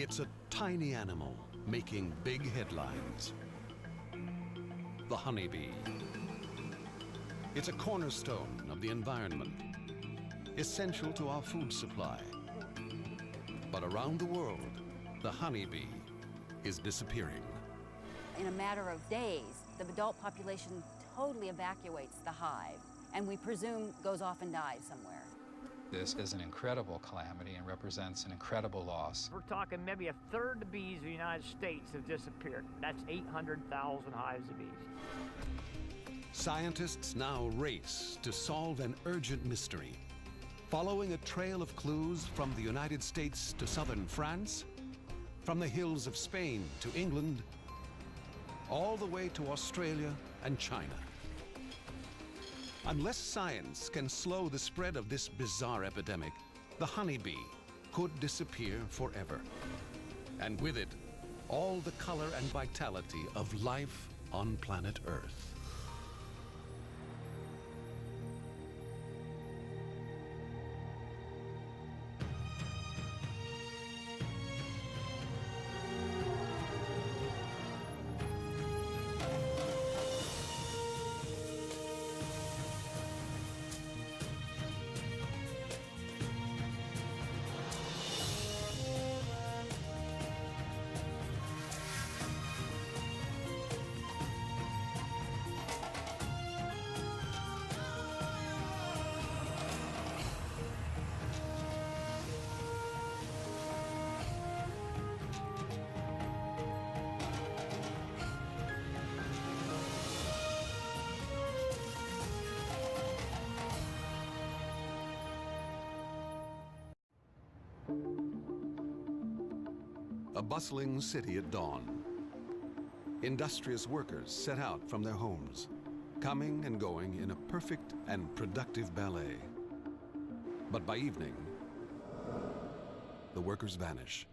It's a tiny animal making big headlines. The honeybee. It's a cornerstone of the environment, essential to our food supply. But around the world, the honeybee is disappearing. In a matter of days, the adult population totally evacuates the hive, and we presume goes off and dies somewhere. This is an incredible calamity and represents an incredible loss. We're talking maybe a third of the bees in the United States have disappeared. That's 800,000 hives of bees. Scientists now race to solve an urgent mystery. Following a trail of clues from the United States to southern France, from the hills of Spain to England, all the way to Australia and China. Unless science can slow the spread of this bizarre epidemic, the honeybee could disappear forever. And with it, all the color and vitality of life on planet Earth. A bustling city at dawn. Industrious workers set out from their homes, coming and going in a perfect and productive ballet. But by evening, the workers vanish.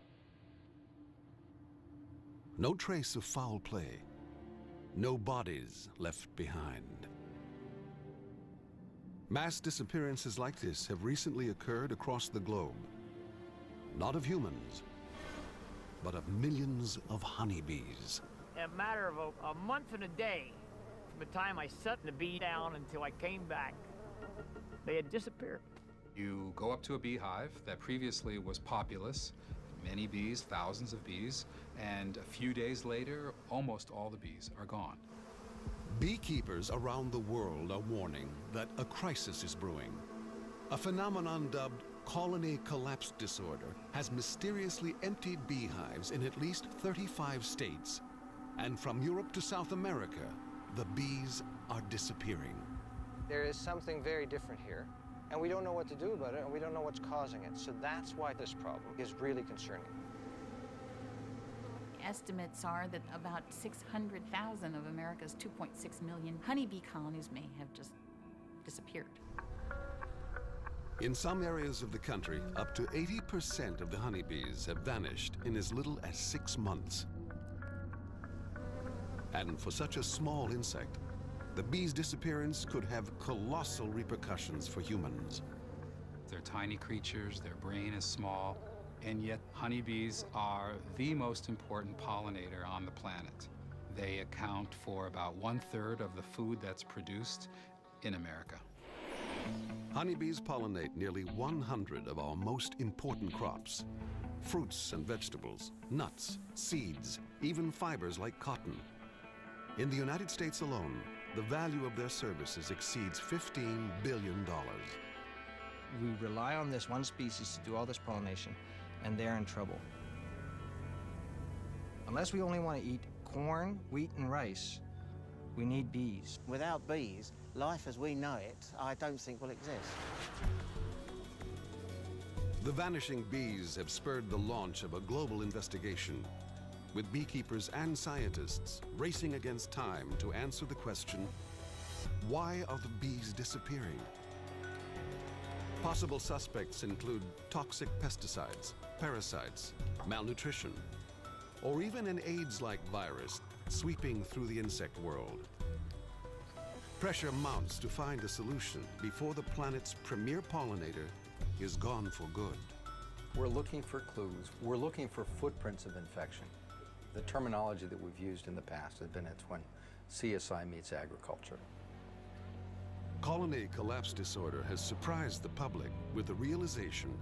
No trace of foul play, no bodies left behind. Mass disappearances like this have recently occurred across the globe. Not of humans, but of millions of honeybees. In a matter of a month and a day, from the time I set the bee down until I came back, they had disappeared. You go up to a beehive that previously was populous, many bees, thousands of bees, and a few days later, almost all the bees are gone. Beekeepers around the world are warning that a crisis is brewing. A phenomenon dubbed colony collapse disorder has mysteriously emptied beehives in at least 35 states. And from Europe to South America, the bees are disappearing. There is something very different here, and we don't know what to do about it, and we don't know what's causing it. So that's why this problem is really concerning. Estimates are that about 600,000 of America's 2.6 million honeybee colonies may have just disappeared. In some areas of the country, up to 80% of the honeybees have vanished in as little as 6 months. And for such a small insect, the bee's disappearance could have colossal repercussions for humans. They're tiny creatures, their brain is small, and yet honeybees are the most important pollinator on the planet. They account for about 1/3 of the food that's produced in America. Honeybees pollinate nearly 100 of our most important crops. Fruits and vegetables, nuts, seeds, even fibers like cotton. In the United States alone, the value of their services exceeds $15 billion. We rely on this one species to do all this pollination, and they're in trouble. Unless we only want to eat corn, wheat, and rice, we need bees. Without bees, life as we know it, I don't think will exist. The vanishing bees have spurred the launch of a global investigation, with beekeepers and scientists racing against time to answer the question, why are the bees disappearing? Possible suspects include toxic pesticides, parasites, malnutrition, or even an AIDS-like virus sweeping through the insect world. Pressure mounts to find a solution before the planet's premier pollinator is gone for good. We're looking for clues. We're looking for footprints of infection. The terminology that we've used in the past has been it's when CSI meets agriculture. Colony collapse disorder has surprised the public with the realization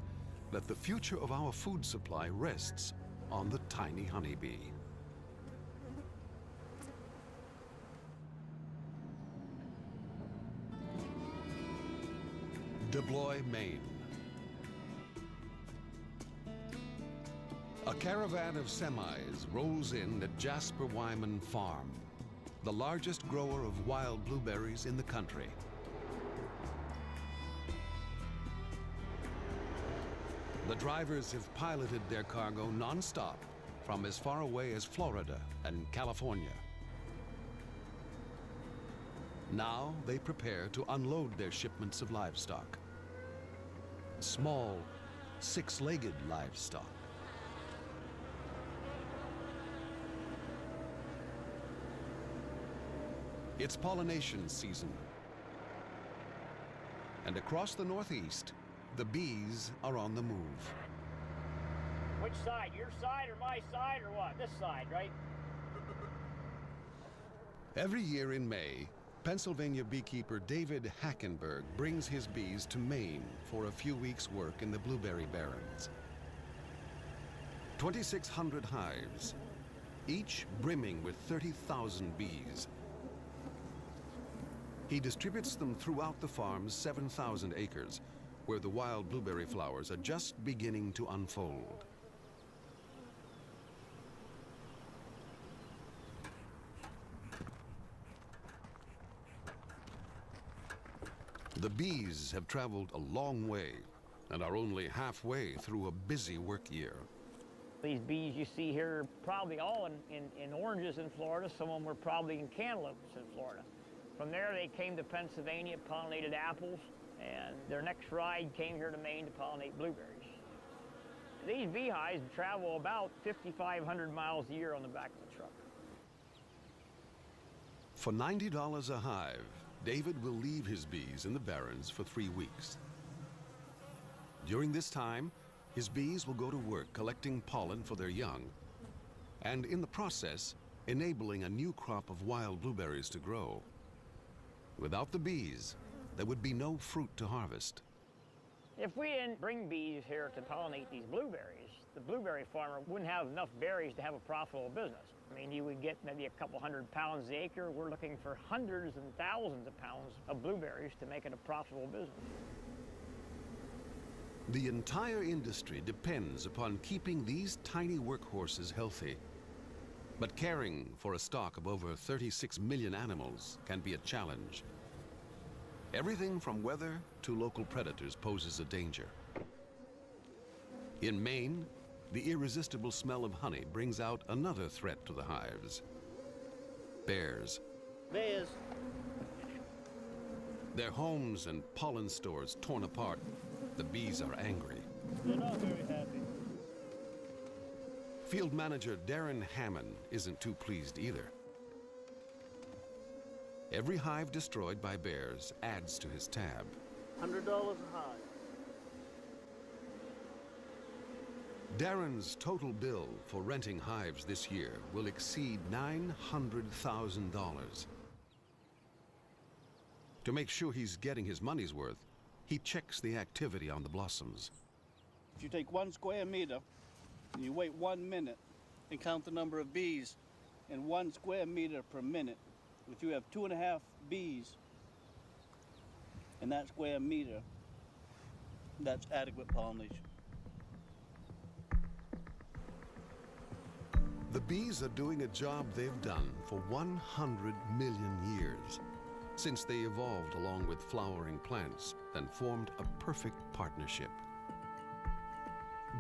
that the future of our food supply rests on the tiny honeybee. DeBlois, Maine. A caravan of semis rolls in at Jasper Wyman Farm, the largest grower of wild blueberries in the country. The drivers have piloted their cargo non-stop from as far away as Florida and California. Now they prepare to unload their shipments of livestock. Small, six-legged livestock. It's pollination season. And across the Northeast, the bees are on the move. Which side? Your side or my side or what? This side, right? Every year in May, Pennsylvania beekeeper David Hackenberg brings his bees to Maine for a few weeks' work in the blueberry barrens. 2,600 hives, each brimming with 30,000 bees. He distributes them throughout the farm's 7,000 acres, where the wild blueberry flowers are just beginning to unfold. The bees have traveled a long way and are only halfway through a busy work year. These bees you see here are probably all in oranges in Florida. Some of them were probably in cantaloupes in Florida. From there, they came to Pennsylvania, pollinated apples, and their next ride came here to Maine to pollinate blueberries. These beehives travel about 5,500 miles a year on the back of the truck. For $90 a hive, David will leave his bees in the barrens for 3 weeks. During this time, his bees will go to work collecting pollen for their young, and in the process, enabling a new crop of wild blueberries to grow. Without the bees, there would be no fruit to harvest. If we didn't bring bees here to pollinate these blueberries, the blueberry farmer wouldn't have enough berries to have a profitable business. I mean, you would get maybe a couple hundred pounds an acre. We're looking for hundreds and thousands of pounds of blueberries to make it a profitable business. The entire industry depends upon keeping these tiny workhorses healthy. But caring for a stock of over 36 million animals can be a challenge. Everything from weather to local predators poses a danger. In Maine, the irresistible smell of honey brings out another threat to the hives: bears. Bears. Their homes and pollen stores torn apart, the bees are angry. They're not very happy. Field manager Darren Hammond isn't too pleased either. Every hive destroyed by bears adds to his tab. $100 a hive. Darren's total bill for renting hives this year will exceed $900,000. To make sure he's getting his money's worth, he checks the activity on the blossoms. If you take 1 square meter and you wait 1 minute and count the number of bees in 1 square meter per minute, if you have 2.5 bees in that square meter, that's adequate pollination. The bees are doing a job they've done for 100 million years, since they evolved along with flowering plants and formed a perfect partnership.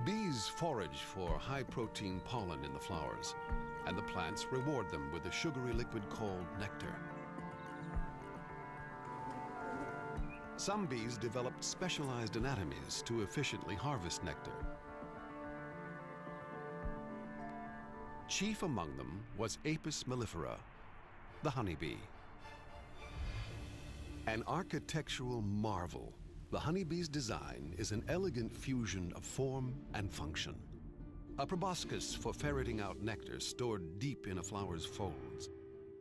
Bees forage for high-protein pollen in the flowers, and the plants reward them with a sugary liquid called nectar. Some bees developed specialized anatomies to efficiently harvest nectar. Chief among them was Apis mellifera, the honeybee. An architectural marvel, The honeybee's design is an elegant fusion of form and function. A proboscis for ferreting out nectar stored deep in a flower's folds,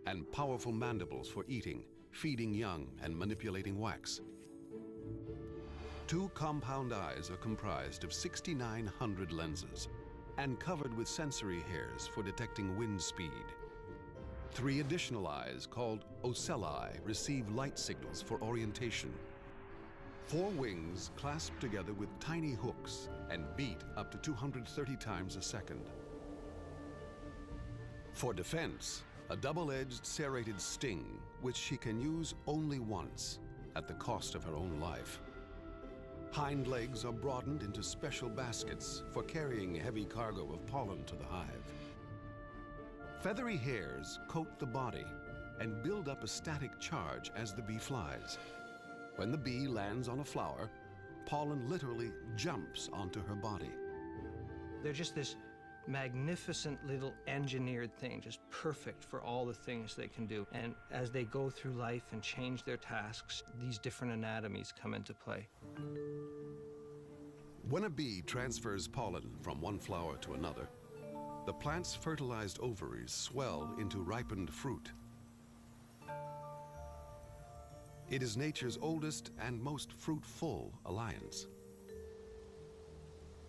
and powerful mandibles for eating, feeding young, and manipulating wax. 2 compound eyes are comprised of 6,900 lenses and covered with sensory hairs for detecting wind speed. 3 additional eyes, called ocelli, receive light signals for orientation. 4 wings clasped together with tiny hooks and beat up to 230 times a second. For defense, a double-edged serrated sting, which she can use only once, at the cost of her own life. Hind legs are broadened into special baskets for carrying heavy cargo of pollen to the hive. Feathery hairs coat the body and build up a static charge as the bee flies. When the bee lands on a flower, pollen literally jumps onto her body. They're just this magnificent little engineered thing, just perfect for all the things they can do. And as they go through life and change their tasks, these different anatomies come into play. When a bee transfers pollen from one flower to another, the plant's fertilized ovaries swell into ripened fruit. It is nature's oldest and most fruitful alliance.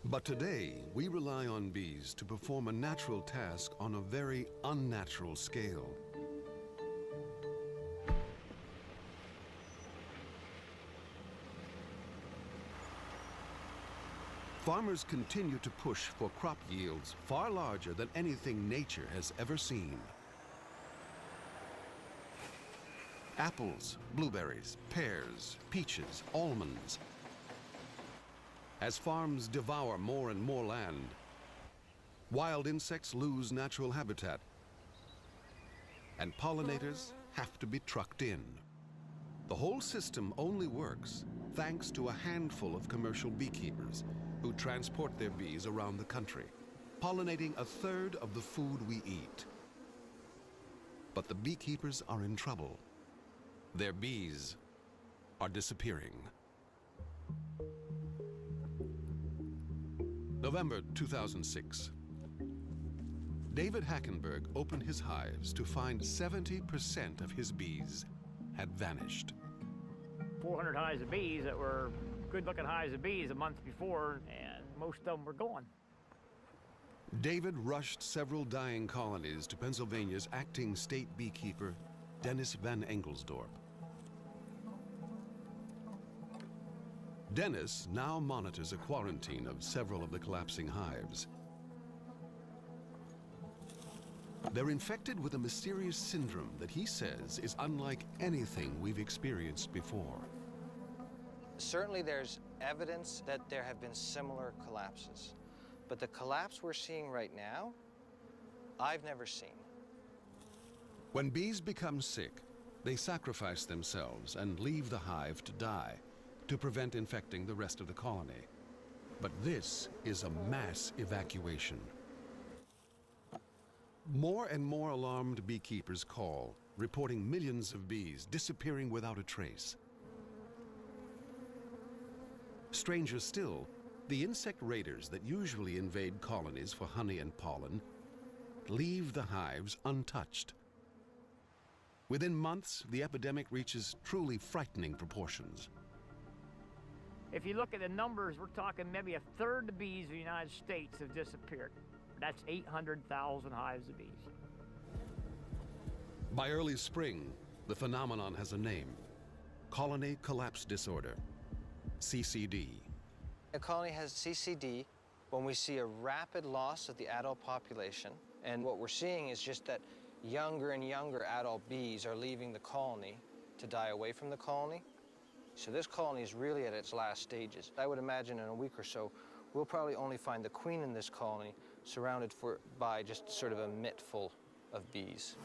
But today, we rely on bees to perform a natural task on a very unnatural scale. Farmers continue to push for crop yields far larger than anything nature has ever seen. Apples, blueberries, pears, peaches, almonds. As farms devour more and more land, wild insects lose natural habitat, and pollinators have to be trucked in. The whole system only works thanks to a handful of commercial beekeepers who transport their bees around the country, pollinating 1/3 of the food we eat. But the beekeepers are in trouble. Their bees are disappearing. November 2006. David Hackenberg opened his hives to find 70% of his bees had vanished. 400 hives of bees that were good-looking hives of bees a month before, and most of them were gone. David rushed several dying colonies to Pennsylvania's acting state beekeeper, Dennis Van Engelsdorp. Dennis now monitors a quarantine of several of the collapsing hives. They're infected with a mysterious syndrome that he says is unlike anything we've experienced before. Certainly there's evidence that there have been similar collapses, but the collapse we're seeing right now, I've never seen. When bees become sick, they sacrifice themselves and leave the hive to die to prevent infecting the rest of the colony. But this is a mass evacuation. More and more alarmed beekeepers call, reporting millions of bees disappearing without a trace. Stranger still, the insect raiders that usually invade colonies for honey and pollen leave the hives untouched. Within months, the epidemic reaches truly frightening proportions. If you look at the numbers, we're talking maybe 1/3 of the bees in the United States have disappeared. That's 800,000 hives of bees. By early spring, the phenomenon has a name: colony collapse disorder, CCD. A colony has CCD when we see a rapid loss of the adult population, and what we're seeing is just that younger and younger adult bees are leaving the colony to die away from the colony. So this colony is really at its last stages. I would imagine in a week or so, we'll probably only find the queen in this colony surrounded by just sort of a mitt full of bees.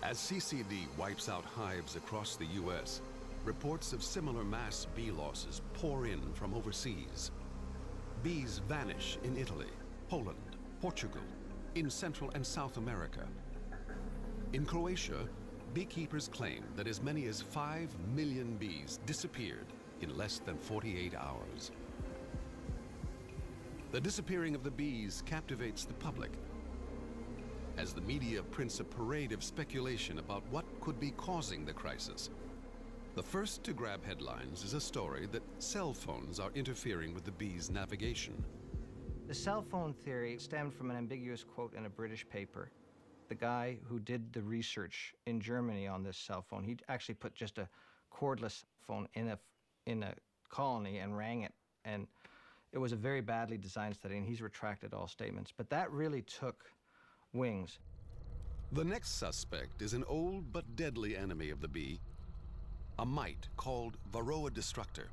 As CCD wipes out hives across the U.S., reports of similar mass bee losses pour in from overseas. Bees vanish in Italy, Poland, Portugal, in Central and South America. In Croatia, beekeepers claim that as many as 5 million bees disappeared in less than 48 hours. The disappearing of the bees captivates the public, as the media prints a parade of speculation about what could be causing the crisis. The first to grab headlines is a story that cell phones are interfering with the bees' navigation. The cell phone theory stemmed from an ambiguous quote in a British paper. The guy who did the research in Germany on this cell phone, he actually put just a cordless phone in a colony and rang it, and it was a very badly designed study, and he's retracted all statements. But that really took wings. The next suspect is an old but deadly enemy of the bee, a mite called Varroa destructor,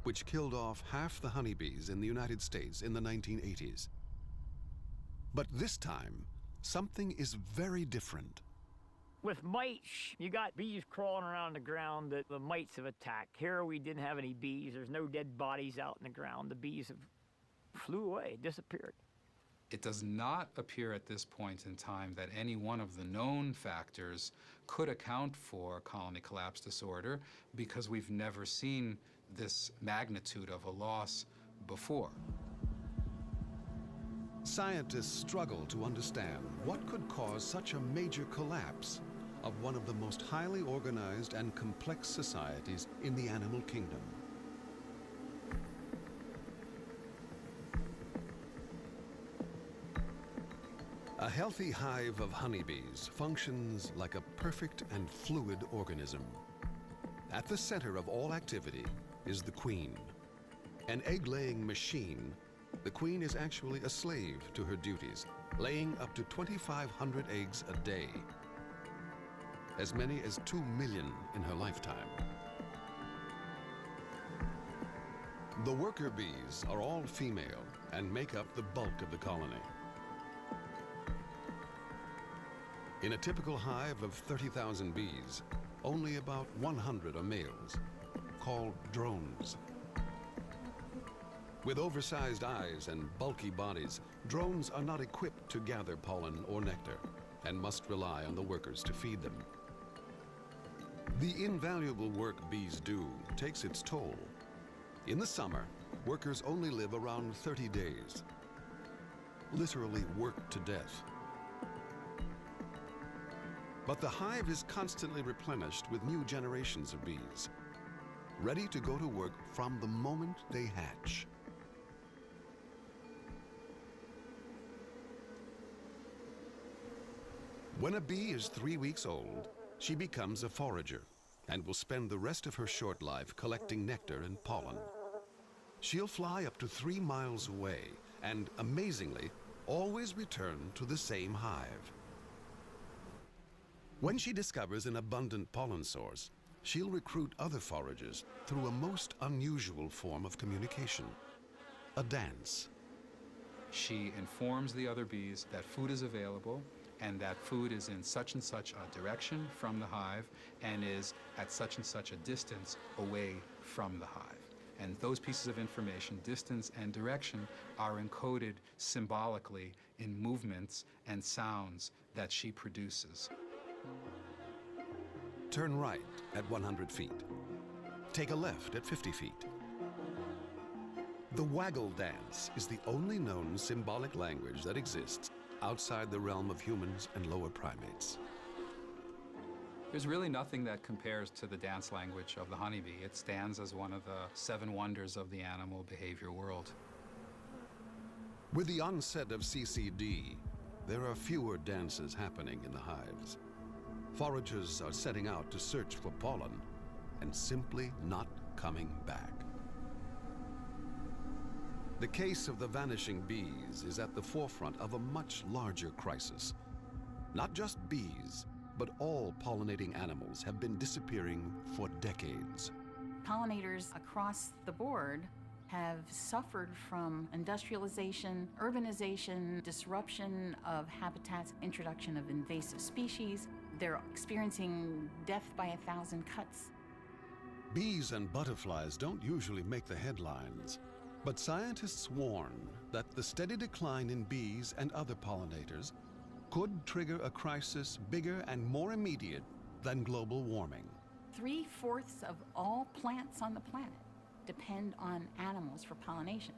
which killed off half the honeybees in the United States in the 1980s. But this time, something is very different. With mites, you got bees crawling around the ground that the mites have attacked. Here we didn't have any bees. There's no dead bodies out in the ground. The bees have flew away, disappeared. It does not appear at this point in time that any one of the known factors could account for colony collapse disorder, because we've never seen this magnitude of a loss before. Scientists struggle to understand what could cause such a major collapse of one of the most highly organized and complex societies in the animal kingdom. A healthy hive of honeybees functions like a perfect and fluid organism. At the center of all activity is the queen. An egg-laying machine, the queen is actually a slave to her duties, laying up to 2,500 eggs a day, as many as 2 million in her lifetime. The worker bees are all female and make up the bulk of the colony. In a typical hive of 30,000 bees, only about 100 are males, called drones. With oversized eyes and bulky bodies, drones are not equipped to gather pollen or nectar and must rely on the workers to feed them. The invaluable work bees do takes its toll. In the summer, workers only live around 30 days, literally worked to death. But the hive is constantly replenished with new generations of bees, ready to go to work from the moment they hatch. When a bee is 3 weeks old, she becomes a forager and will spend the rest of her short life collecting nectar and pollen. She'll fly up to 3 miles away and, amazingly, always return to the same hive. When she discovers an abundant pollen source, she'll recruit other foragers through a most unusual form of communication, a dance. She informs the other bees that food is available and that food is in such and such a direction from the hive and is at such and such a distance away from the hive. And those pieces of information, distance and direction, are encoded symbolically in movements and sounds that she produces. Turn right at 100 feet. Take a left at 50 feet. The waggle dance is the only known symbolic language that exists outside the realm of humans and lower primates. There's really nothing that compares to the dance language of the honeybee. It stands as one of the 7 wonders of the animal behavior world. With the onset of CCD, there are fewer dances happening in the hives. Foragers are setting out to search for pollen and simply not coming back. The case of the vanishing bees is at the forefront of a much larger crisis. Not just bees, but all pollinating animals have been disappearing for decades. Pollinators across the board have suffered from industrialization, urbanization, disruption of habitats, introduction of invasive species. They're experiencing death by 1,000 cuts. Bees and butterflies don't usually make the headlines, but scientists warn that the steady decline in bees and other pollinators could trigger a crisis bigger and more immediate than global warming. 3/4 of all plants on the planet depend on animals for pollination.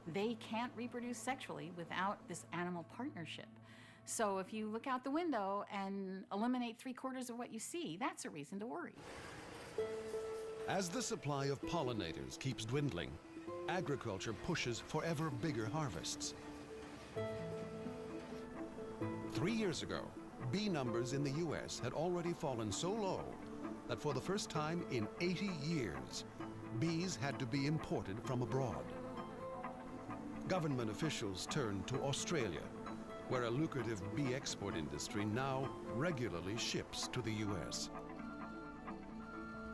They can't reproduce sexually without this animal partnership. So if you look out the window and eliminate 3/4 of what you see, that's a reason to worry. As the supply of pollinators keeps dwindling, agriculture pushes for ever bigger harvests. 3 years ago, bee numbers in the U.S. had already fallen so low that for the first time in 80 years, bees had to be imported from abroad. Government officials turned to Australia, where a lucrative bee export industry now regularly ships to the U.S.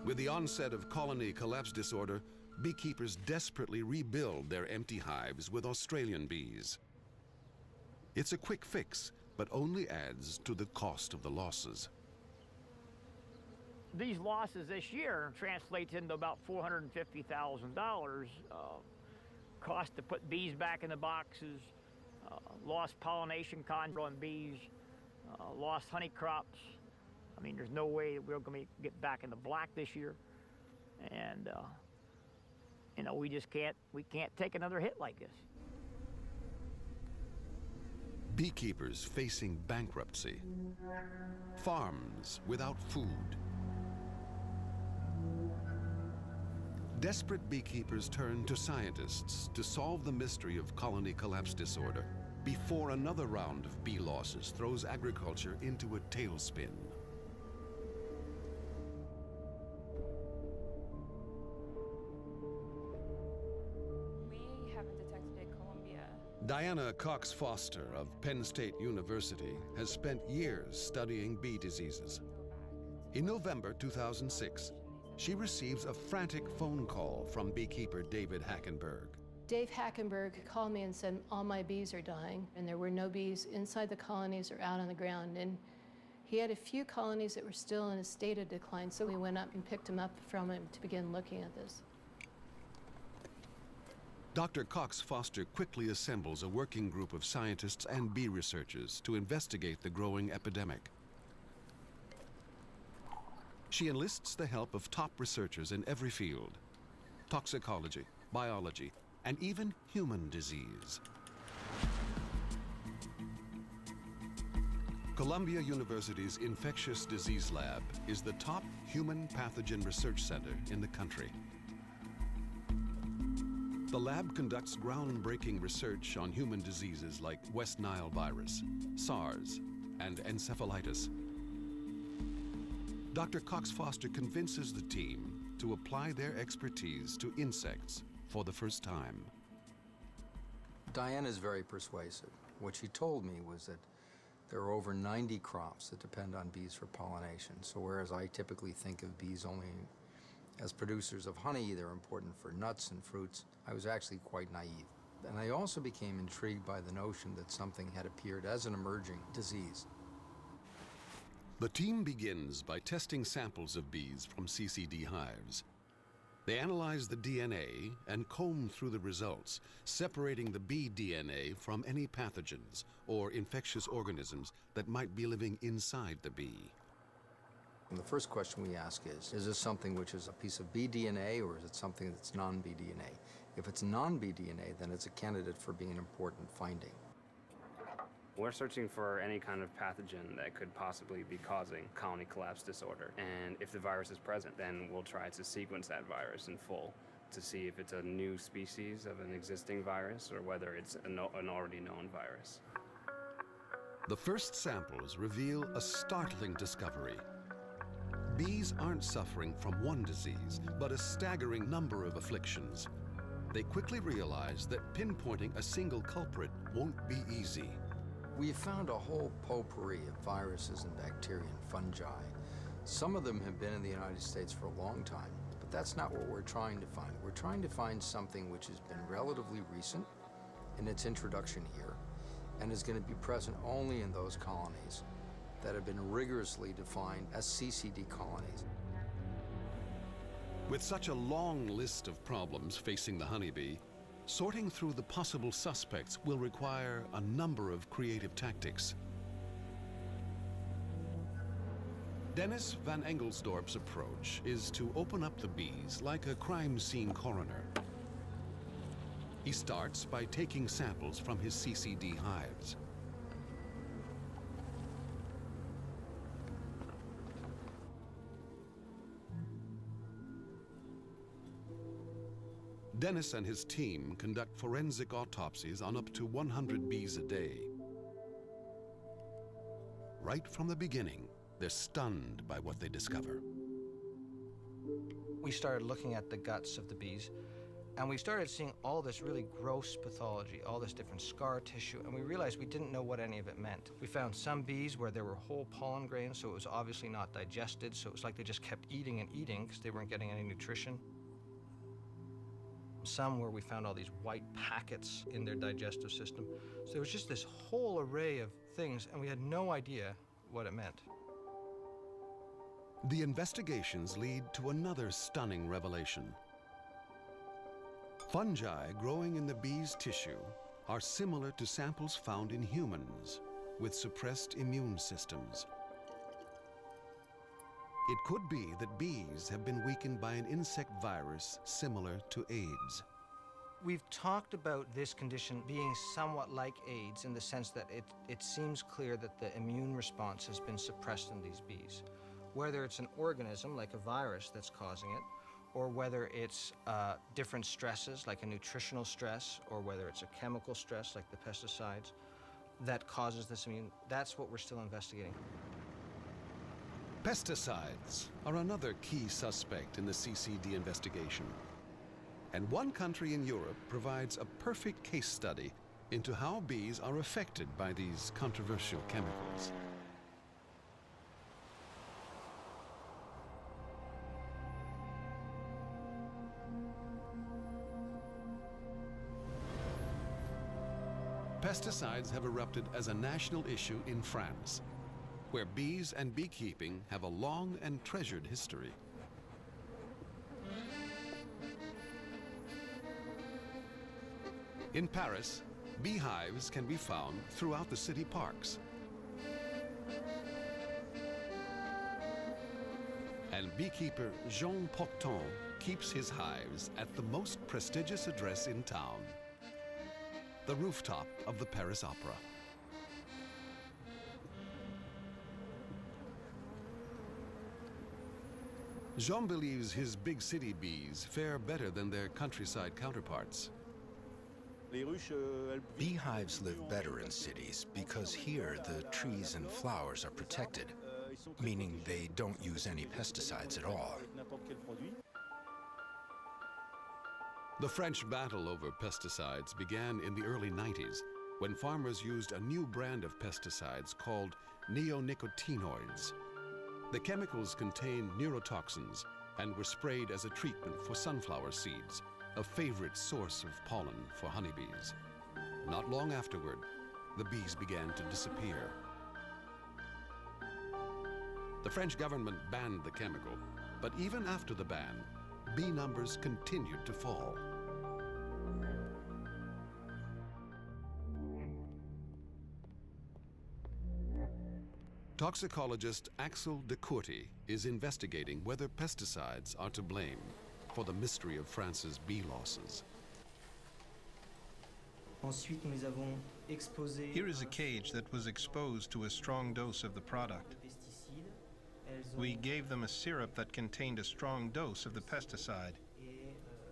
With the onset of colony collapse disorder, beekeepers desperately rebuild their empty hives with Australian bees. It's a quick fix, but only adds to the cost of the losses. These losses this year translates into about $450,000 cost to put bees back in the boxes, lost pollination control on bees, lost honey crops. I mean, there's no way that we're going to get back in the black this year, and you know, we can't take another hit like this. Beekeepers facing bankruptcy, farms without food. Desperate beekeepers turn to scientists to solve the mystery of colony collapse disorder before another round of bee losses throws agriculture into a tailspin. We haven't detected it in Colombia. Diana Cox Foster of Penn State University has spent years studying bee diseases. In November 2006, she receives a frantic phone call from beekeeper David Hackenberg. Dave Hackenberg called me and said all my bees are dying, and there were no bees inside the colonies or out on the ground. And he had a few colonies that were still in a state of decline, so we went up and picked them up from him to begin looking at this. Dr. Cox Foster quickly assembles a working group of scientists and bee researchers to investigate the growing epidemic. She enlists the help of top researchers in every field: toxicology, biology, and even human disease. Columbia University's Infectious Disease Lab is the top human pathogen research center in the country. The lab conducts groundbreaking research on human diseases like West Nile virus, SARS, and encephalitis. Dr. Cox Foster convinces the team to apply their expertise to insects for the first time. Diana is very persuasive. What she told me was that there are over 90 crops that depend on bees for pollination. So whereas I typically think of bees only as producers of honey, they're important for nuts and fruits, I was actually quite naive. And I also became intrigued by the notion that something had appeared as an emerging disease. The team begins by testing samples of bees from CCD hives. They analyze the DNA and comb through the results, separating the bee DNA from any pathogens or infectious organisms that might be living inside the bee. And the first question we ask is this something which is a piece of bee DNA, or is it something that's non-bee DNA? If it's non-bee DNA, then it's a candidate for being an important finding. We're searching for any kind of pathogen that could possibly be causing colony collapse disorder. And if the virus is present, then we'll try to sequence that virus in full to see if it's a new species of an existing virus or whether it's an already known virus. The first samples reveal a startling discovery. Bees aren't suffering from one disease, but a staggering number of afflictions. They quickly realize that pinpointing a single culprit won't be easy. We found a whole potpourri of viruses and bacteria and fungi. Some of them have been in the United States for a long time, but that's not what we're trying to find. We're trying to find something which has been relatively recent in its introduction here and is going to be present only in those colonies that have been rigorously defined as CCD colonies. With such a long list of problems facing the honeybee, sorting through the possible suspects will require a number of creative tactics. Dennis van Engelsdorp's approach is to open up the bees like a crime scene coroner. He starts by taking samples from his CCD hives. Dennis and his team conduct forensic autopsies on up to 100 bees a day. Right from the beginning, they're stunned by what they discover. We started looking at the guts of the bees, and we started seeing all this really gross pathology, all this different scar tissue, and we realized we didn't know what any of it meant. We found some bees where there were whole pollen grains, so it was obviously not digested, so it was like they just kept eating and eating because they weren't getting any nutrition. Some where we found all these white packets in their digestive system. So there was just this whole array of things, and we had no idea what it meant. The investigations lead to another stunning revelation. Fungi growing in the bees' tissue are similar to samples found in humans with suppressed immune systems. It could be that bees have been weakened by an insect virus similar to AIDS. We've talked about this condition being somewhat like AIDS in the sense that it seems clear that the immune response has been suppressed in these bees. Whether it's an organism like a virus that's causing it, or whether it's different stresses like a nutritional stress, or whether it's a chemical stress like the pesticides that causes this immune, that's what we're still investigating. Pesticides are another key suspect in the CCD investigation. And one country in Europe provides a perfect case study into how bees are affected by these controversial chemicals. Pesticides have erupted as a national issue in France, where bees and beekeeping have a long and treasured history. In Paris, beehives can be found throughout the city parks. And beekeeper Jean Pocton keeps his hives at the most prestigious address in town, the rooftop of the Paris Opera. Jean believes his big city bees fare better than their countryside counterparts. Beehives live better in cities because here the trees and flowers are protected, meaning they don't use any pesticides at all. The French battle over pesticides began in the early 90s when farmers used a new brand of pesticides called neonicotinoids. The chemicals contained neurotoxins and were sprayed as a treatment for sunflower seeds, a favorite source of pollen for honeybees. Not long afterward, the bees began to disappear. The French government banned the chemical, but even after the ban, bee numbers continued to fall. Toxicologist Axel de Courty is investigating whether pesticides are to blame for the mystery of France's bee losses. Here is a cage that was exposed to a strong dose of the product. We gave them a syrup that contained a strong dose of the pesticide.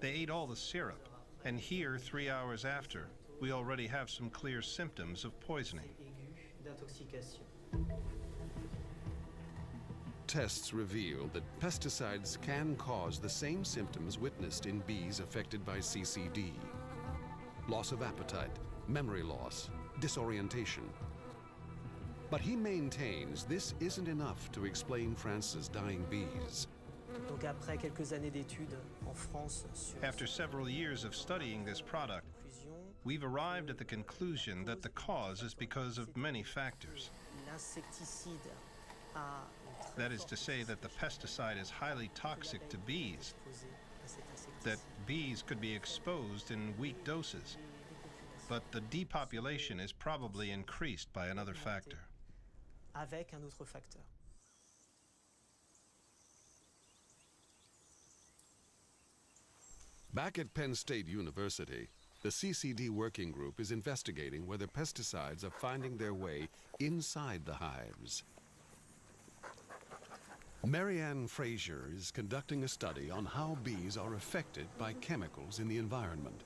They ate all the syrup, and here, 3 hours after, we already have some clear symptoms of poisoning. Tests reveal that pesticides can cause the same symptoms witnessed in bees affected by CCD: loss of appetite, memory loss, disorientation. But he maintains this isn't enough to explain France's dying bees. After several years of studying this product, we've arrived at the conclusion that the cause is because of many factors. That is to say that the pesticide is highly toxic to bees, that bees could be exposed in weak doses, but the depopulation is probably increased by another factor. Back at Penn State University, the CCD working group is investigating whether pesticides are finding their way inside the hives. Marianne Frazier is conducting a study on how bees are affected by chemicals in the environment.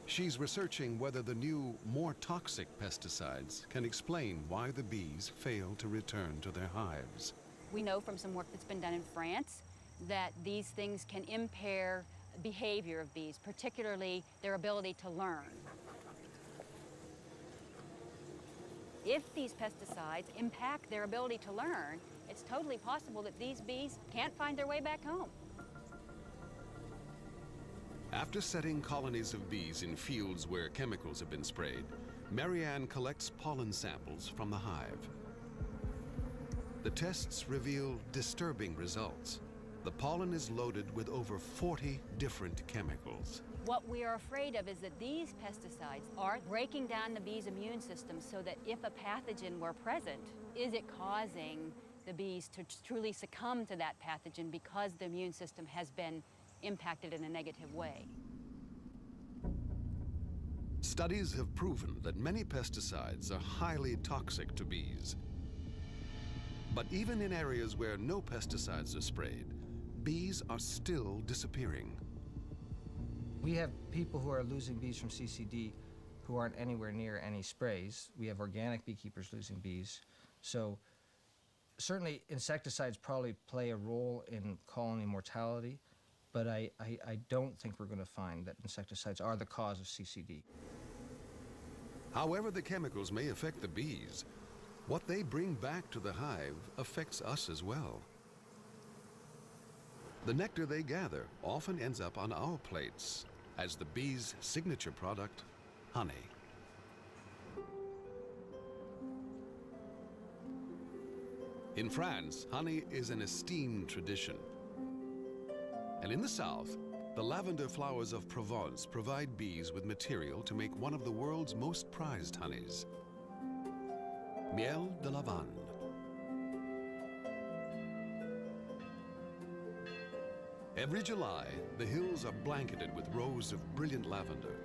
She's researching whether the new, more toxic pesticides can explain why the bees fail to return to their hives. We know from some work that's been done in France that these things can impair behavior of bees, particularly their ability to learn. If these pesticides impact their ability to learn, it's totally possible that these bees can't find their way back home. After setting colonies of bees in fields where chemicals have been sprayed, Marianne collects pollen samples from the hive. The tests reveal disturbing results. The pollen is loaded with over 40 different chemicals. What we are afraid of is that these pesticides are breaking down the bee's immune system so that if a pathogen were present, is it causing the bees to truly succumb to that pathogen because the immune system has been impacted in a negative way? Studies have proven that many pesticides are highly toxic to bees. But even in areas where no pesticides are sprayed, bees are still disappearing. We have people who are losing bees from CCD who aren't anywhere near any sprays. We have organic beekeepers losing bees. So certainly insecticides probably play a role in colony mortality, but I don't think we're going to find that insecticides are the cause of CCD. However the chemicals may affect the bees, what they bring back to the hive affects us as well. The nectar they gather often ends up on our plates as the bees' signature product, honey. In France, honey is an esteemed tradition. And in the south, the lavender flowers of Provence provide bees with material to make one of the world's most prized honeys, Miel de Lavande. Every July, the hills are blanketed with rows of brilliant lavender.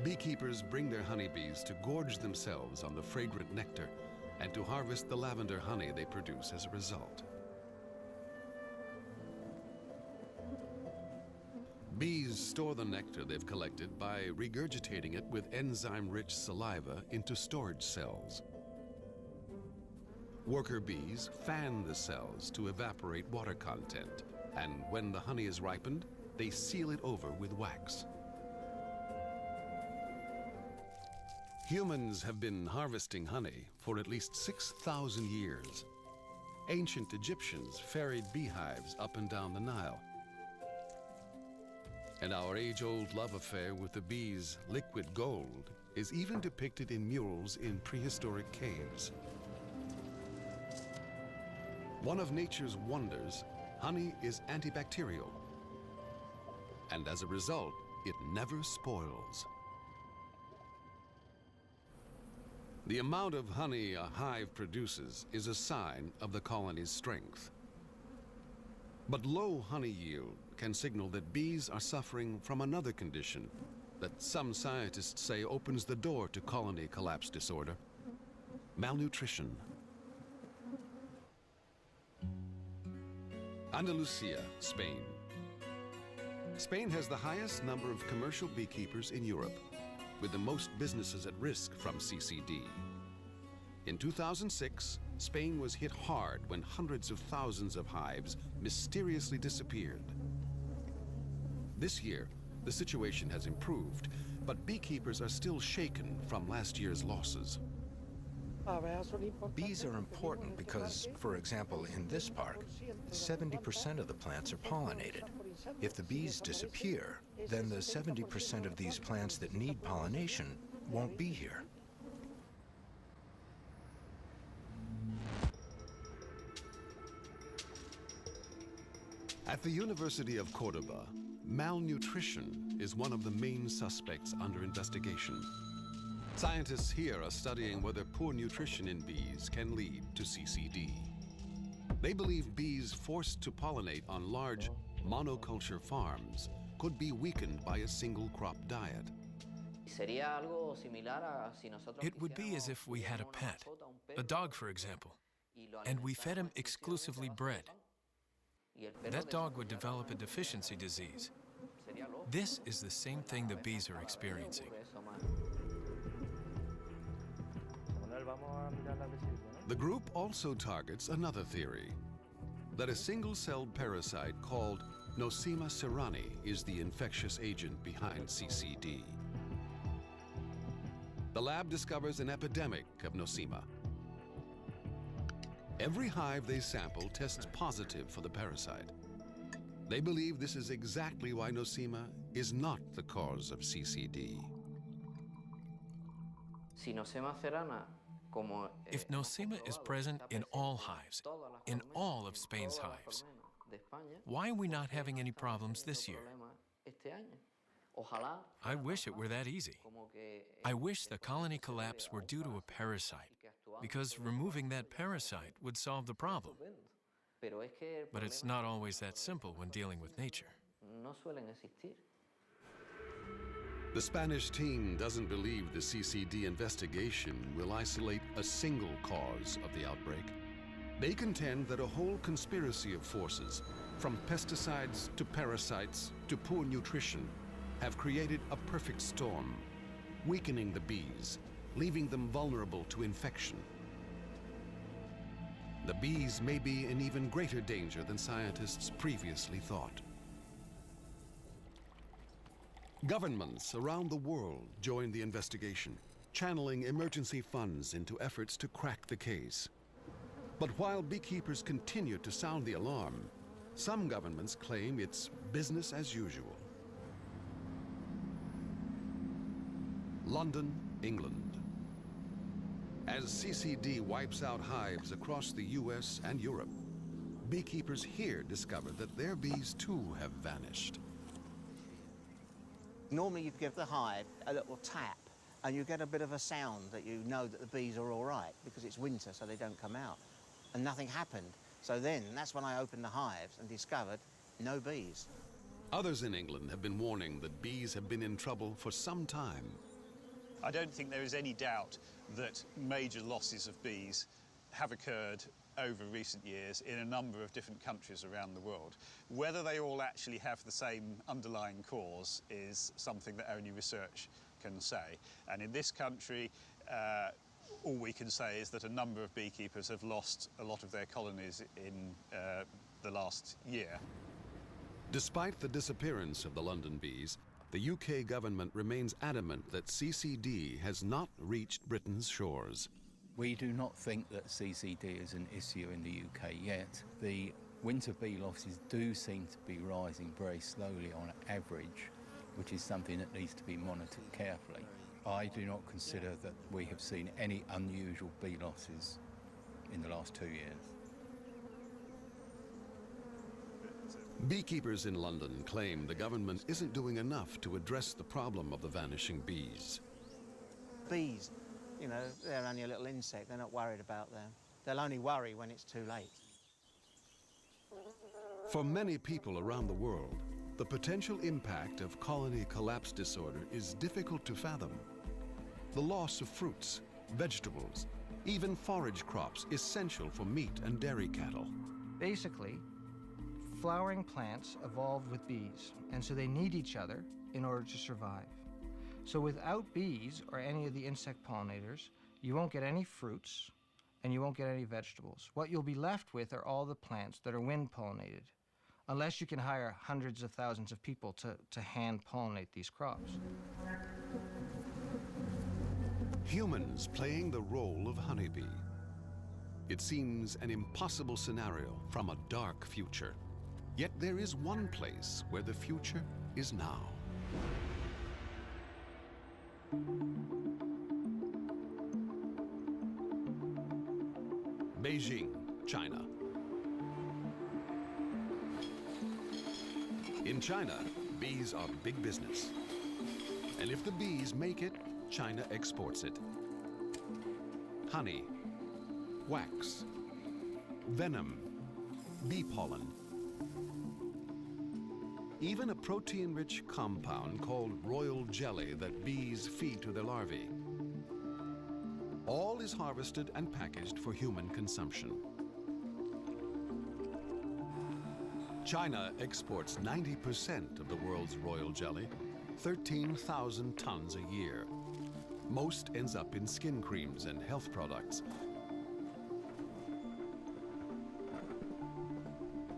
Beekeepers bring their honeybees to gorge themselves on the fragrant nectar and to harvest the lavender honey they produce as a result. Bees store the nectar they've collected by regurgitating it with enzyme-rich saliva into storage cells. Worker bees fan the cells to evaporate water content, and when the honey is ripened, they seal it over with wax. Humans have been harvesting honey for at least 6,000 years. Ancient Egyptians ferried beehives up and down the Nile. And our age-old love affair with the bees' liquid gold is even depicted in murals in prehistoric caves. One of nature's wonders, honey is antibacterial. And as a result, it never spoils. The amount of honey a hive produces is a sign of the colony's strength. But low honey yield can signal that bees are suffering from another condition that some scientists say opens the door to colony collapse disorder: malnutrition. Andalusia, Spain. Spain has the highest number of commercial beekeepers in Europe, with the most businesses at risk from CCD. In 2006, Spain was hit hard when hundreds of thousands of hives mysteriously disappeared. This year, the situation has improved, but beekeepers are still shaken from last year's losses. Bees are important because, for example, in this park, 70% of the plants are pollinated. If the bees disappear, then the 70% of these plants that need pollination won't be here. At the University of Cordoba, malnutrition is one of the main suspects under investigation. Scientists here are studying whether poor nutrition in bees can lead to CCD. They believe bees forced to pollinate on large, monoculture farms could be weakened by a single crop diet. It would be as if we had a pet, a dog for example, and we fed him exclusively bread. That dog would develop a deficiency disease. This is the same thing the bees are experiencing. The group also targets another theory, that a single-celled parasite called Nosema cerani is the infectious agent behind CCD. The lab discovers an epidemic of Nosema. Every hive they sample tests positive for the parasite. They believe this is exactly why Nosema is not the cause of CCD. If Nosema is present in all hives, in all of Spain's hives, why are we not having any problems this year? I wish it were that easy. I wish the colony collapse were due to a parasite, because removing that parasite would solve the problem. But it's not always that simple when dealing with nature. The Spanish team doesn't believe the CCD investigation will isolate a single cause of the outbreak. They contend that a whole conspiracy of forces, from pesticides to parasites to poor nutrition, have created a perfect storm, weakening the bees, leaving them vulnerable to infection. The bees may be in even greater danger than scientists previously thought. Governments around the world joined the investigation, channeling emergency funds into efforts to crack the case. But while beekeepers continue to sound the alarm, some governments claim it's business as usual. London, England. As CCD wipes out hives across the US and Europe, beekeepers here discover that their bees too have vanished. Normally you'd give the hive a little tap and you get a bit of a sound that you know that the bees are all right because it's winter so they don't come out. And nothing happened. So then that's when I opened the hives and discovered no bees. Others in England have been warning that bees have been in trouble for some time. I don't think there is any doubt that major losses of bees have occurred over recent years in a number of different countries around the world. Whether they all actually have the same underlying cause is something that only research can say. And in this country, all we can say is that a number of beekeepers have lost a lot of their colonies in the last year. Despite the disappearance of the London bees, the UK government remains adamant that CCD has not reached Britain's shores. We do not think that CCD is an issue in the UK yet. The winter bee losses do seem to be rising very slowly on average, which is something that needs to be monitored carefully. I do not consider that we have seen any unusual bee losses in the last 2 years. Beekeepers in London claim the government isn't doing enough to address the problem of the vanishing bees. Bees, you know, they're only a little insect. They're not worried about them. They'll only worry when it's too late. For many people around the world, the potential impact of colony collapse disorder is difficult to fathom. The loss of fruits, vegetables, even forage crops essential for meat and dairy cattle. Basically, flowering plants evolved with bees, and so they need each other in order to survive. So without bees or any of the insect pollinators, you won't get any fruits and you won't get any vegetables. What you'll be left with are all the plants that are wind pollinated, unless you can hire hundreds of thousands of people to hand pollinate these crops. Humans playing the role of honeybee. It seems an impossible scenario from a dark future. Yet there is one place where the future is now. Beijing, China. In China, bees are big business. And if the bees make it, China exports it. Honey, wax, venom, bee pollen. even a protein-rich compound called royal jelly that bees feed to their larvae. All is harvested and packaged for human consumption. China exports 90% of the world's royal jelly, 13,000 tons a year. Most ends up in skin creams and health products.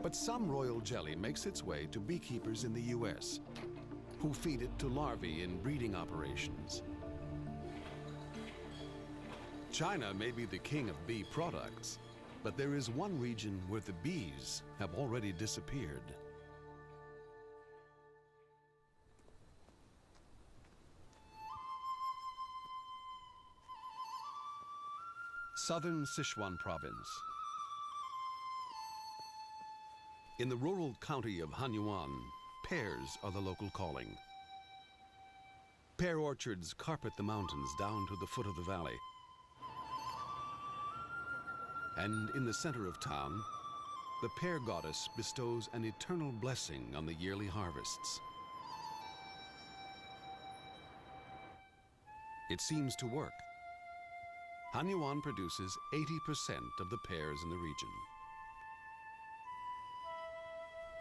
But some royal jelly makes its way to beekeepers in the US, who feed it to larvae in breeding operations. China may be the king of bee products, but there is one region where the bees have already disappeared. Southern Sichuan province. In the rural county of Hanyuan, pears are the local calling. Pear orchards carpet the mountains down to the foot of the valley. And in the center of town, the pear goddess bestows an eternal blessing on the yearly harvests. It seems to work. Hanyuan produces 80% of the pears in the region.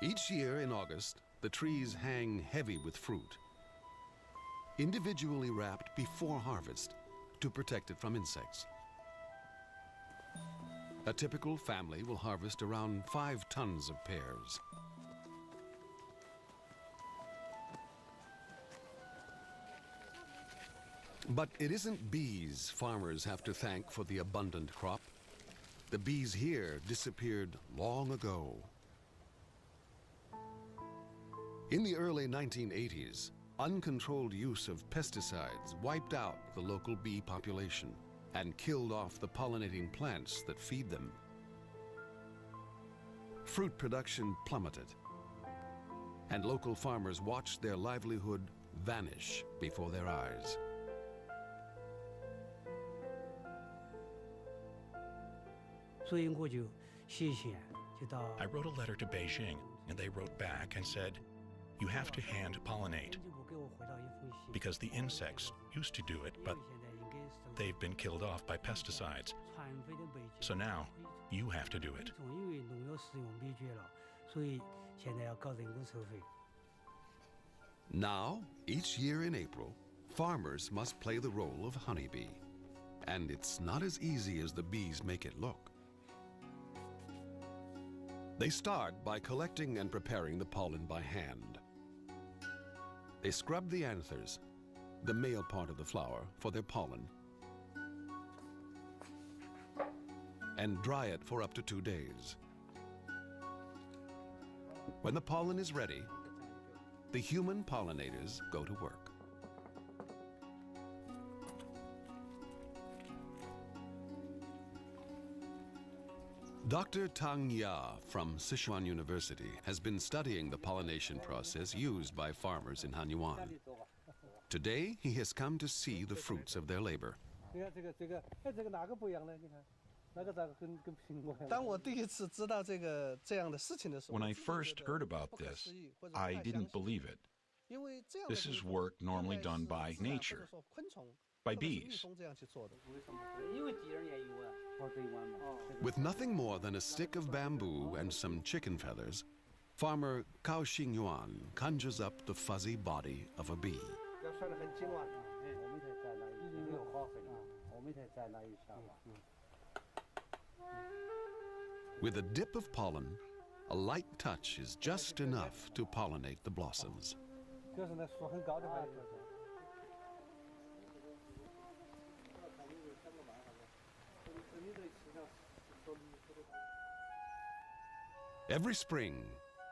Each year in August, the trees hang heavy with fruit, individually wrapped before harvest to protect it from insects. A typical family will harvest around 5 tons of pears. But it isn't bees farmers have to thank for the abundant crop. The bees here disappeared long ago. In the early 1980s, uncontrolled use of pesticides wiped out the local bee population and killed off the pollinating plants that feed them. Fruit production plummeted, and local farmers watched their livelihood vanish before their eyes. I wrote a letter to Beijing, and they wrote back and said, "You have to hand pollinate, because the insects used to do it, but they've been killed off by pesticides. So now, you have to do it." Now, each year in April, farmers must play the role of honeybee. And it's not as easy as the bees make it look. They start by collecting and preparing the pollen by hand. They scrub the anthers, the male part of the flower, for their pollen, and dry it for up to 2 days. When the pollen is ready, the human pollinators go to work. Dr. Tang Ya from Sichuan University has been studying the pollination process used by farmers in Hanyuan. Today, he has come to see the fruits of their labor. When I first heard about this, I didn't believe it. This is work normally done by nature, by bees. With nothing more than a stick of bamboo and some chicken feathers, farmer Cao Xingyuan conjures up the fuzzy body of a bee. With a dip of pollen, a light touch is just enough to pollinate the blossoms. Every spring,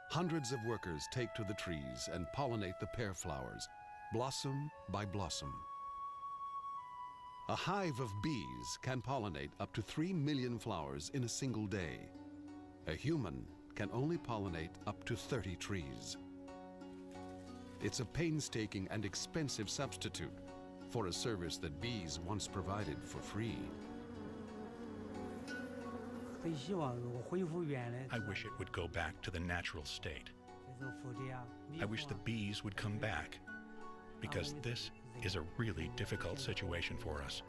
hundreds of workers take to the trees and pollinate the pear flowers, blossom by blossom. A hive of bees can pollinate up to 3 million flowers in a single day. A human can only pollinate up to 30 trees. It's a painstaking and expensive substitute for a service that bees once provided for free. I wish it would go back to the natural state. I wish the bees would come back, because this is a really difficult situation for us.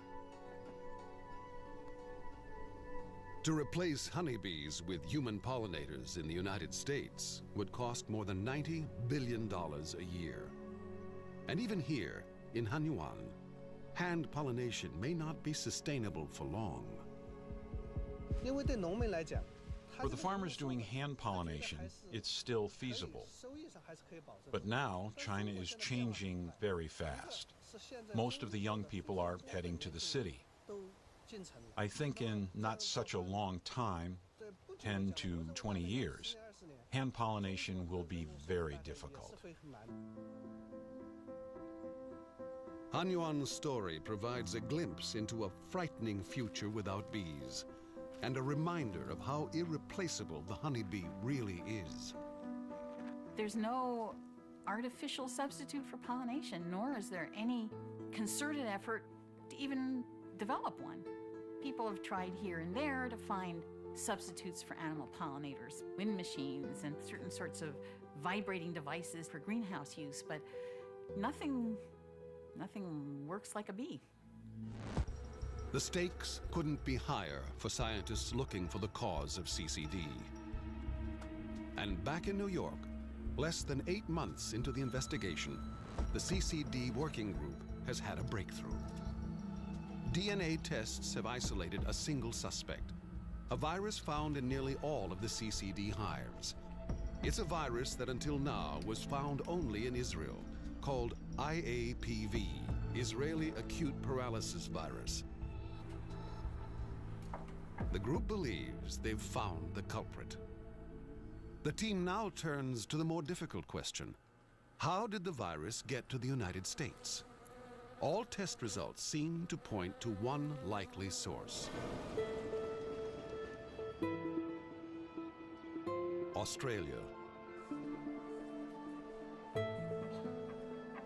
To replace honeybees with human pollinators in the United States would cost more than $90 billion a year. And even here, in Hanyuan, hand pollination may not be sustainable for long. For the farmers doing hand pollination, it's still feasible. But now, China is changing very fast. Most of the young people are heading to the city. I think in not such a long time, 10 to 20 years, hand pollination will be very difficult. Hanyuan's story provides a glimpse into a frightening future without bees, and a reminder of how irreplaceable the honeybee really is. There's no artificial substitute for pollination, nor is there any concerted effort to even develop one. People have tried here and there to find substitutes for animal pollinators, wind machines and certain sorts of vibrating devices for greenhouse use, but nothing works like a bee. The stakes couldn't be higher for scientists looking for the cause of CCD. And back in New York, less than 8 months into the investigation, the CCD working group has had a breakthrough. DNA tests have isolated a single suspect, a virus found in nearly all of the CCD hives. It's a virus that until now was found only in Israel, called IAPV, Israeli Acute Paralysis Virus. The group believes they've found the culprit. The team now turns to the more difficult question: how did the virus get to the United States? All test results seem to point to one likely source: Australia.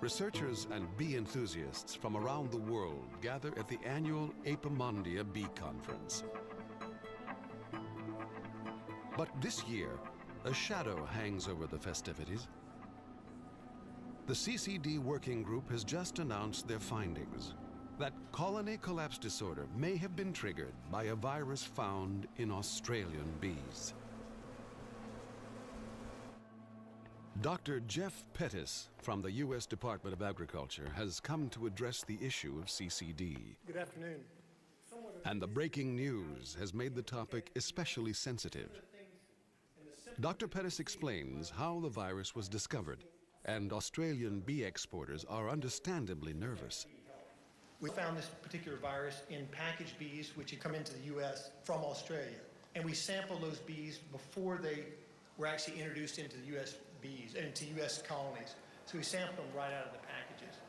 Researchers and bee enthusiasts from around the world gather at the annual Apimondia Bee Conference. But this year, a shadow hangs over the festivities. The CCD working group has just announced their findings, that colony collapse disorder may have been triggered by a virus found in Australian bees. Dr. Jeff Pettis from the U.S. Department of Agriculture has come to address the issue of CCD. Good afternoon. And the breaking news has made the topic especially sensitive. Dr. Pettis explains how the virus was discovered, and Australian bee exporters are understandably nervous. We found this particular virus in packaged bees which had come into the U.S. from Australia. And we sampled those bees before they were actually introduced into the U.S. bees, into U.S. colonies. So we sampled them right out of the packages.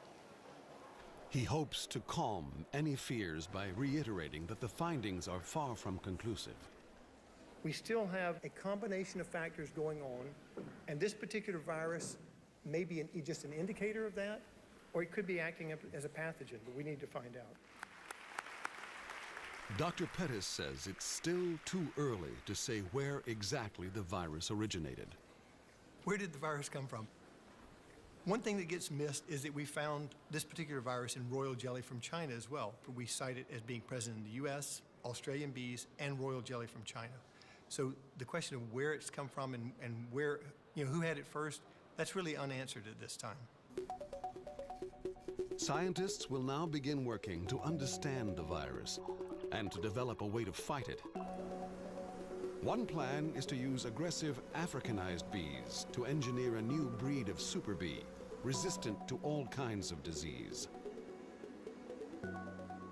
He hopes to calm any fears by reiterating that the findings are far from conclusive. We still have a combination of factors going on, and this particular virus may be just an indicator of that, or it could be acting as a pathogen, but we need to find out. Dr. Pettis says it's still too early to say where exactly the virus originated. Where did the virus come from? One thing that gets missed is that we found this particular virus in royal jelly from China as well. We cite it as being present in the U.S., Australian bees, and royal jelly from China. So the question of where it's come from and where, who had it first, that's really unanswered at this time. Scientists will now begin working to understand the virus and to develop a way to fight it. One plan is to use aggressive Africanized bees to engineer a new breed of super bee resistant to all kinds of disease.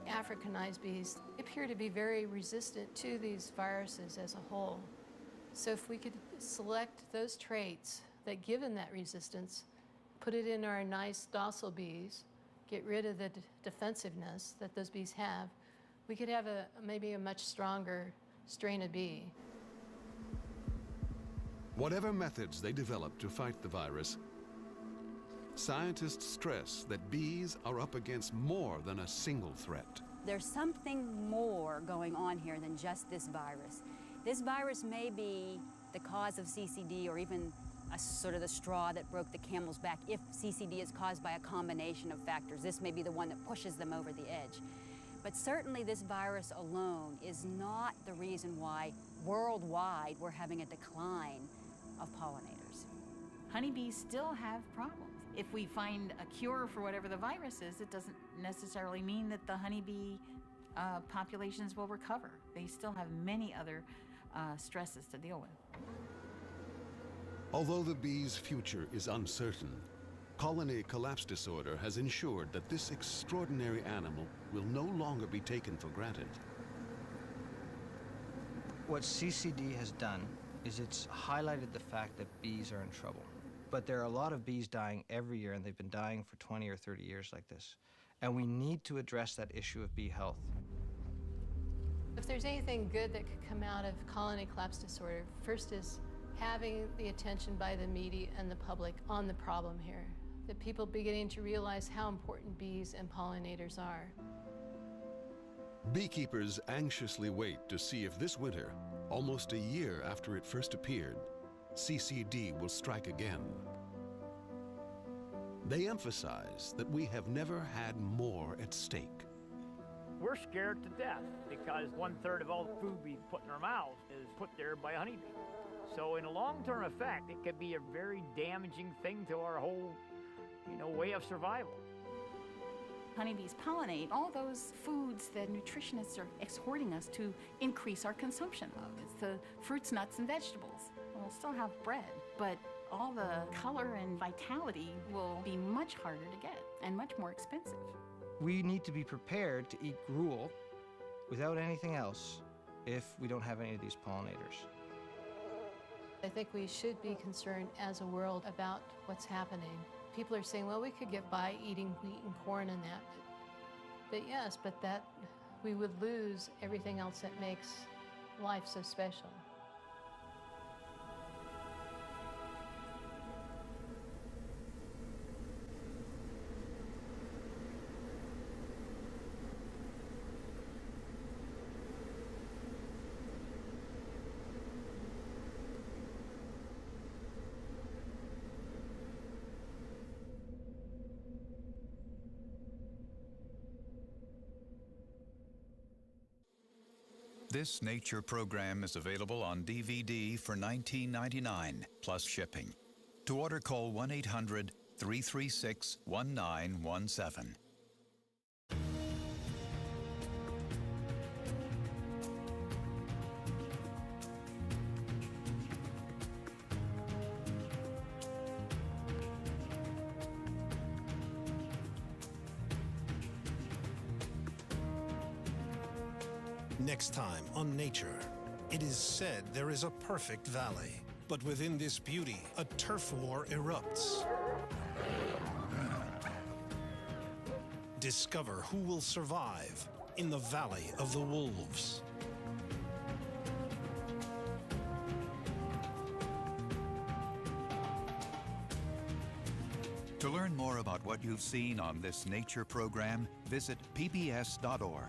Africanized bees appear to be very resistant to these viruses as a whole. So if we could select those traits that give them that resistance, put it in our nice docile bees, get rid of the defensiveness that those bees have, we could have maybe a much stronger strain of bee. Whatever methods they develop to fight the virus, scientists stress that bees are up against more than a single threat. There's something more going on here than just this virus. This virus may be the cause of CCD or even sort of the straw that broke the camel's back if CCD is caused by a combination of factors. This may be the one that pushes them over the edge. But certainly this virus alone is not the reason why worldwide we're having a decline of pollinators. Honeybees still have problems. If we find a cure for whatever the virus is, it doesn't necessarily mean that the honeybee populations will recover. They still have many other stresses to deal with. Although the bees' future is uncertain, colony collapse disorder has ensured that this extraordinary animal will no longer be taken for granted. What CCD has done is it's highlighted the fact that bees are in trouble. But there are a lot of bees dying every year, and they've been dying for 20 or 30 years like this. And we need to address that issue of bee health. If there's anything good that could come out of colony collapse disorder, first is having the attention by the media and the public on the problem here. That people beginning to realize how important bees and pollinators are. Beekeepers anxiously wait to see if this winter, almost a year after it first appeared, CCD will strike again. They emphasize that we have never had more at stake. We're scared to death because 1/3 of all the food we put in our mouths is put there by honeybees. So in a long-term effect, it could be a very damaging thing to our whole, way of survival. Honeybees pollinate all those foods that nutritionists are exhorting us to increase our consumption of. It's the fruits, nuts, and vegetables. We'll still have bread, but all the color and vitality will be much harder to get and much more expensive. We need to be prepared to eat gruel without anything else if we don't have any of these pollinators. I think we should be concerned as a world about what's happening. People are saying, well, we could get by eating wheat and corn and that. But yes, but that we would lose everything else that makes life so special. This nature program is available on DVD for $19.99 plus shipping. To order, call 1-800-336-1917. Next time on Nature, it is said there is a perfect valley, but within this beauty, a turf war erupts. Discover who will survive in the Valley of the Wolves. To learn more about what you've seen on this nature program, visit pbs.org.